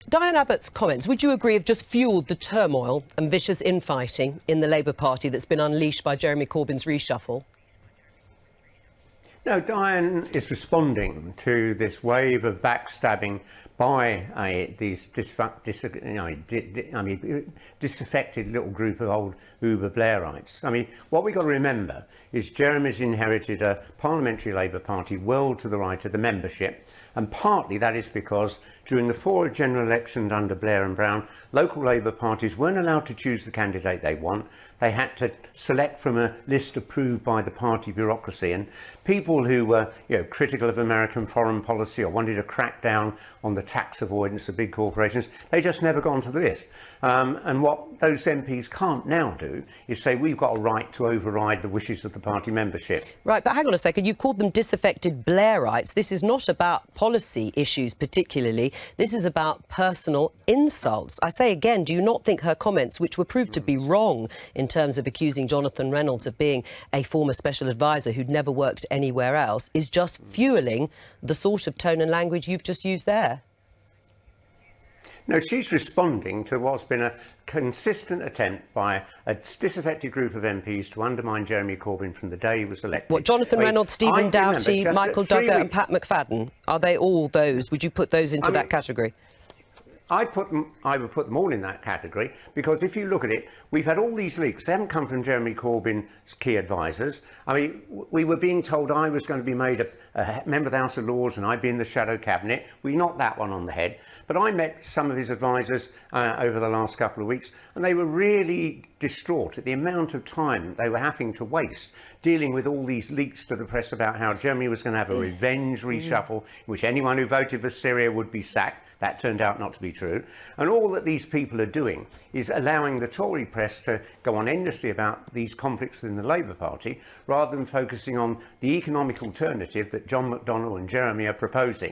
Diane Abbott's comments, would you agree, have just fuelled the turmoil and vicious infighting in the Labour Party that's been unleashed by Jeremy Corbyn's reshuffle? No, Diane is responding to this wave of backstabbing by these disaffected little group of old Uber Blairites. I mean, what we've got to remember is Jeremy's inherited a parliamentary Labour Party well to the right of the membership, and partly that is because during the 4 general elections under Blair and Brown, local Labour parties weren't allowed to choose the candidate they want. They had to select from a list approved by the party bureaucracy, and people who were critical of American foreign policy or wanted to crack down on the tax avoidance of big corporations, they just never got onto the list. And what those MPs can't now do is say we've got a right to override the wishes of the party membership. Right, but hang on a second, you've called them disaffected Blairites. This is not about policy issues particularly, this is about personal insults. I say again, do you not think her comments, which were proved to be wrong in terms of accusing Jonathan Reynolds of being a former special advisor who'd never worked anywhere else, is just fuelling the sort of tone and language you've just used there? No, she's responding to what's been a consistent attempt by a disaffected group of MPs to undermine Jeremy Corbyn from the day he was elected. What, Jonathan Reynolds, Stephen Doughty, Michael Duggar and Pat McFadden? Are they all those? Would you put those into that category? I would put them all in that category, because if you look at it, we've had all these leaks. They haven't come from Jeremy Corbyn's key advisors. I mean, we were being told I was going to be made a member of the House of Lords and I'd be in the shadow cabinet. We knocked that one on the head. But I met some of his advisors over the last couple of weeks, and they were really distraught at the amount of time they were having to waste dealing with all these leaks to the press about how Jeremy was going to have a revenge reshuffle in which anyone who voted for Syria would be sacked. That turned out not to be true. And all that these people are doing is allowing the Tory press to go on endlessly about these conflicts within the Labour Party, rather than focusing on the economic alternative that John McDonnell and Jeremy are proposing.